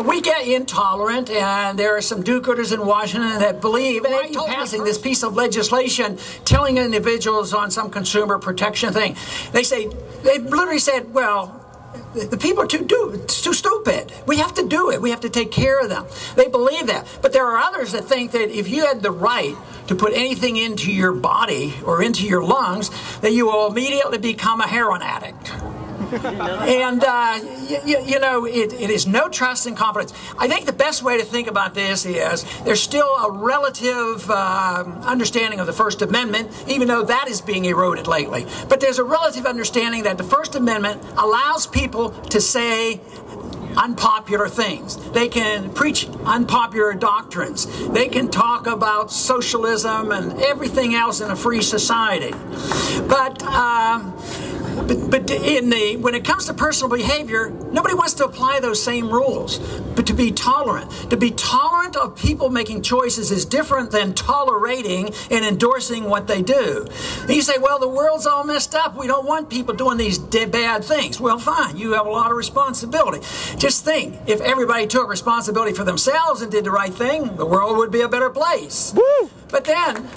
So we get intolerant, and there are some do-gooders in Washington that believe, and they're passing this piece of legislation telling individuals on some consumer protection thing. They literally said, well, the people are too stupid. We have to do it. We have to take care of them. They believe that. But there are others that think that if you had the right to put anything into your body or into your lungs, that you will immediately become a heroin addict. And, it is no trust and confidence. I think the best way to think about this is there's still a relative understanding of the First Amendment, even though that is being eroded lately. But there's a relative understanding that the First Amendment allows people to say unpopular things. They can preach unpopular doctrines. They can talk about socialism and everything else in a free society. But when it comes to personal behavior, nobody wants to apply those same rules. But to be tolerant of people making choices is different than tolerating and endorsing what they do. And you say, well, the world's all messed up. We don't want people doing these bad things. Well, fine. You have a lot of responsibility. Just think, if everybody took responsibility for themselves and did the right thing, the world would be a better place. Woo! But then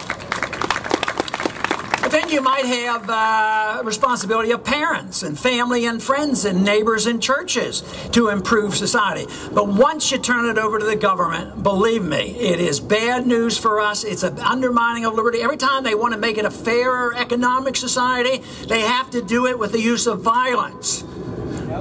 you might have responsibility of parents and family and friends and neighbors and churches to improve society. But once you turn it over to the government, believe me, it is bad news for us. It's an undermining of liberty. Every time they want to make it a fairer economic society, they have to do it with the use of violence.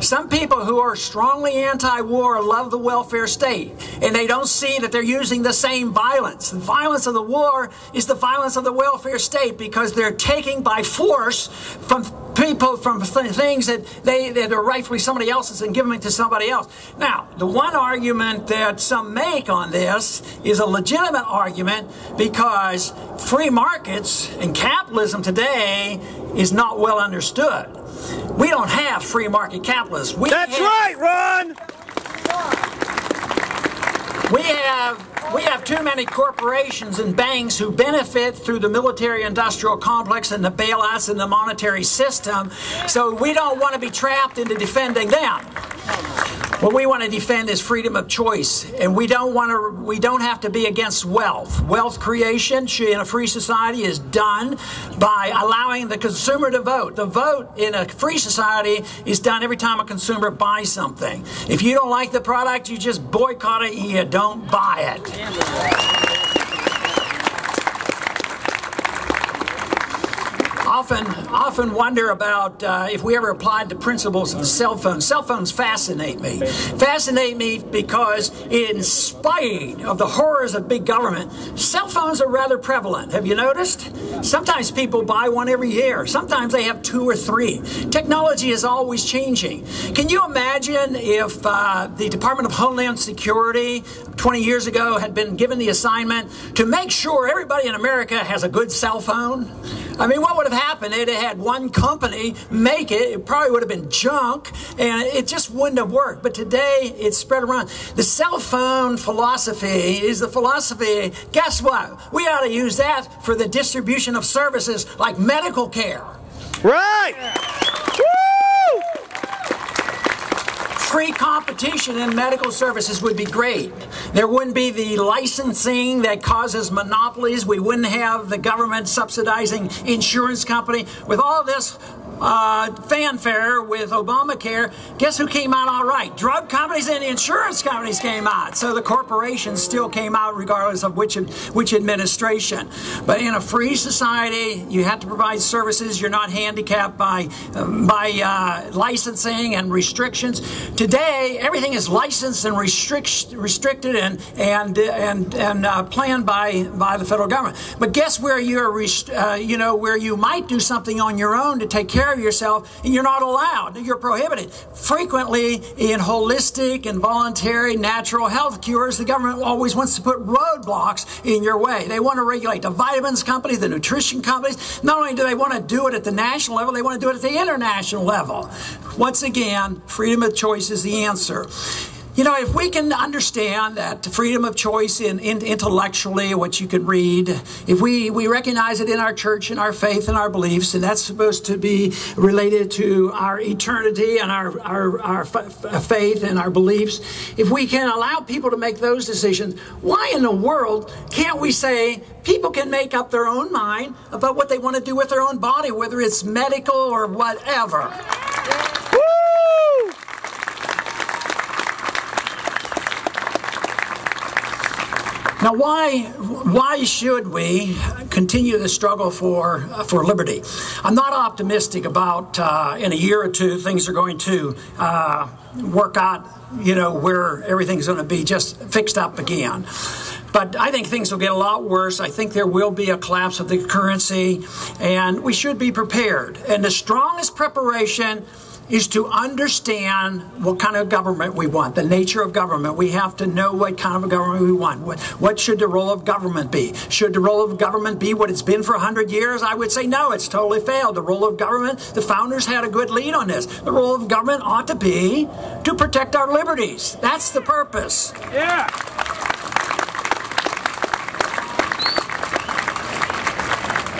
Some people who are strongly anti-war love the welfare state, and they don't see that they're using the same violence. The violence of the war is the violence of the welfare state, because they're taking by force from people, from things that are rightfully somebody else's, and giving it to somebody else. Now, the one argument that some make on this is a legitimate argument, because free markets and capitalism today is not well understood. We don't have free market capitalists. That's right, Ron! We have too many corporations and banks who benefit through the military-industrial complex and the bailouts and the monetary system, so we don't want to be trapped into defending them. What we want to defend is freedom of choice, and we don't have to be against wealth. Wealth creation in a free society is done by allowing the consumer to vote. The vote in a free society is done every time a consumer buys something. If you don't like the product, you just boycott it and you don't buy it. Often wonder about if we ever applied the principles of the cell phone. Cell phones fascinate me. Fascinate me because, in spite of the horrors of big government, cell phones are rather prevalent. Have you noticed? Sometimes people buy one every year. Sometimes they have 2 or 3. Technology is always changing. Can you imagine if the Department of Homeland Security 20 years ago had been given the assignment to make sure everybody in America has a good cell phone? I mean, what would have happened? They'd have had one company make it. It probably would have been junk, and it just wouldn't have worked. But today, it's spread around. The cell phone philosophy is the philosophy. Guess what? We ought to use that for the distribution of services like medical care. Right! Woo! Free competition in medical services would be great. There wouldn't be the licensing that causes monopolies. We wouldn't have the government subsidizing insurance company. With all this fanfare with Obamacare, guess who came out all right? Drug companies and insurance companies came out. So the corporations still came out regardless of which administration. But in a free society, you have to provide services. You're not handicapped by licensing and restrictions. Today, everything is licensed and restricted and planned by the federal government. But guess where where you might do something on your own to take care of yourself, and you're not allowed. You're prohibited. Frequently, in holistic and voluntary natural health cures, the government always wants to put roadblocks in your way. They want to regulate the vitamins companies, the nutrition companies. Not only do they want to do it at the national level, they want to do it at the international level. Once again, freedom of choice is the answer. You know, if we can understand that freedom of choice intellectually, what you can read, if we recognize it in our church and our faith and our beliefs, and that's supposed to be related to our eternity and our faith and our beliefs, if we can allow people to make those decisions, why in the world can't we say people can make up their own mind about what they want to do with their own body, whether it's medical or whatever? Now, why should we continue the struggle for liberty? I'm not optimistic about in a year or two things are going to work out, you know, where everything's going to be just fixed up again. But I think things will get a lot worse. I think there will be a collapse of the currency, and we should be prepared. And the strongest preparation is to understand what kind of government we want, the nature of government. We have to know what kind of government we want. What should the role of government be? Should the role of government be what it's been for 100 years? I would say no, it's totally failed. The role of government, the founders had a good lead on this. The role of government ought to be to protect our liberties. That's the purpose. Yeah.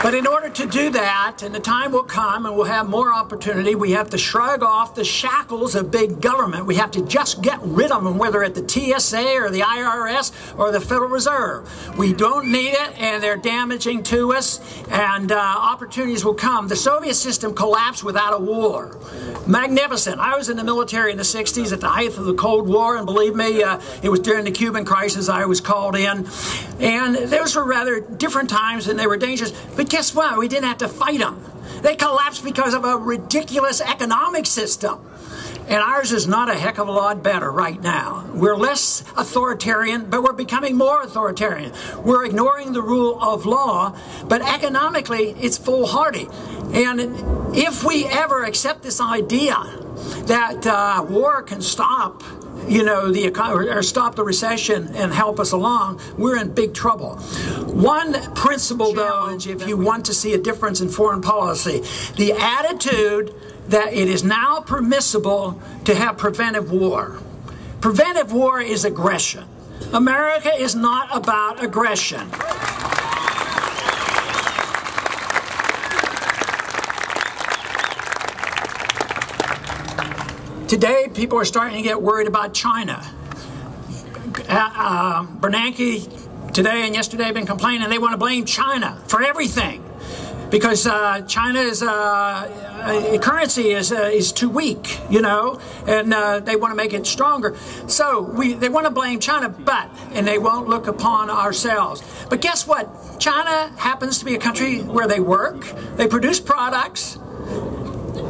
But in order to do that, and the time will come and we'll have more opportunity, we have to shrug off the shackles of big government. We have to just get rid of them, whether at the TSA or the IRS or the Federal Reserve. We don't need it, and they're damaging to us, and opportunities will come. The Soviet system collapsed without a war. Magnificent. I was in the military in the 60s at the height of the Cold War, and believe me, it was during the Cuban crisis I was called in. And those were rather different times, and they were dangerous. But guess what? We didn't have to fight them. They collapsed because of a ridiculous economic system. And ours is not a heck of a lot better right now. We're less authoritarian, but we're becoming more authoritarian. We're ignoring the rule of law, but economically, it's foolhardy. And if we ever accept this idea that war can stop, you know, the economy, or stop the recession and help us along, we're in big trouble. One principle, though, if you want to see a difference in foreign policy, the attitude that it is now permissible to have preventive war. Preventive war is aggression. America is not about aggression. Today, people are starting to get worried about China. Bernanke today and yesterday have been complaining they want to blame China for everything because China's currency is too weak, you know, and they want to make it stronger. So they want to blame China, and they won't look upon ourselves. But guess what? China happens to be a country where they work, they produce products,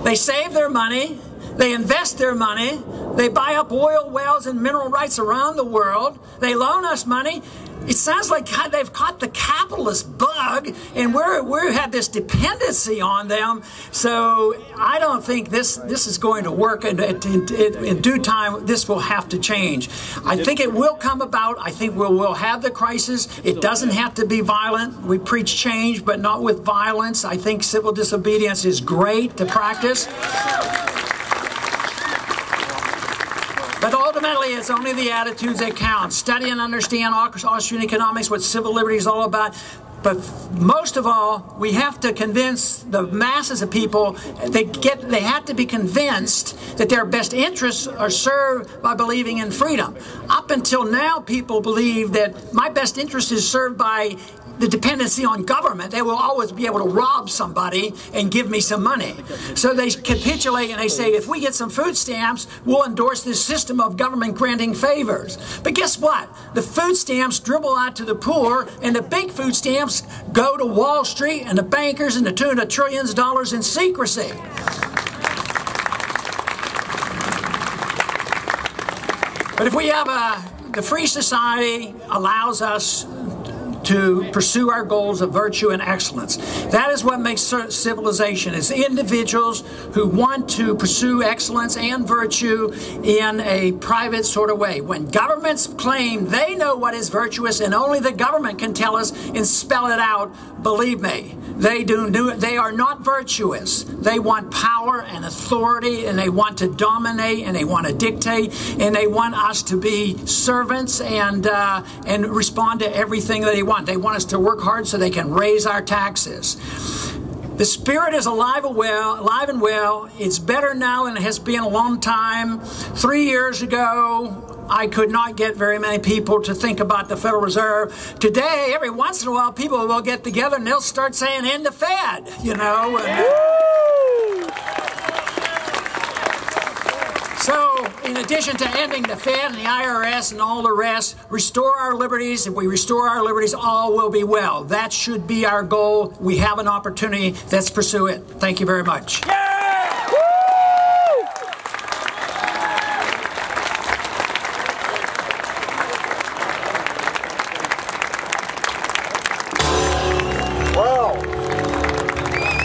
they save their money, they invest their money, they buy up oil wells and mineral rights around the world, they loan us money. It sounds like they've caught the capitalist bug, and we have this dependency on them. So I don't think this is going to work. And in due time, this will have to change. I think it will come about. I think we'll have the crisis. It doesn't have to be violent. We preach change, but not with violence. I think civil disobedience is great to practice. But ultimately, it's only the attitudes that count. Study and understand Austrian economics, what civil liberty is all about. But most of all, we have to convince the masses of people, they have to be convinced that their best interests are served by believing in freedom. Up until now, people believe that my best interest is served by the dependency on government. They will always be able to rob somebody and give me some money. So they capitulate and they say, if we get some food stamps, we'll endorse this system of government granting favors. But guess what? The food stamps dribble out to the poor, and the big food stamps go to Wall Street and the bankers and the tune of trillions of dollars in secrecy. But if we have the free society allows us to pursue our goals of virtue and excellence. That is what makes civilization. It's individuals who want to pursue excellence and virtue in a private sort of way. When governments claim they know what is virtuous and only the government can tell us and spell it out, believe me, they are not virtuous. They want power and authority, and they want to dominate, and they want to dictate, and they want us to be servants and respond to everything that they want. They want us to work hard so they can raise our taxes. The spirit is alive and well. It's better now than it has been a long time. 3 years ago, I could not get very many people to think about the Federal Reserve. Today, every once in a while, people will get together and they'll start saying, "End the Fed," you know. So, in addition to ending the Fed and the IRS and all the rest, restore our liberties. If we restore our liberties, all will be well. That should be our goal. We have an opportunity. Let's pursue it. Thank you very much. Wow.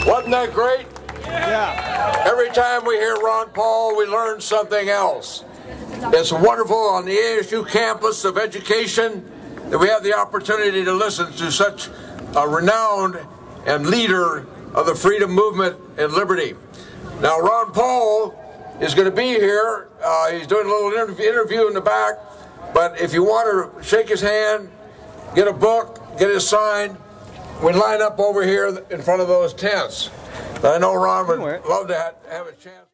Wasn't that great? Yeah. Every time we hear Ron Paul, we learn something else. It's wonderful on the ASU campus of education that we have the opportunity to listen to such a renowned and leader of the freedom movement and liberty. Now, Ron Paul is going to be here. He's doing a little interview in the back. But if you want to shake his hand, get a book, get his sign, we line up over here in front of those tents. I know Ron would love to have a chance.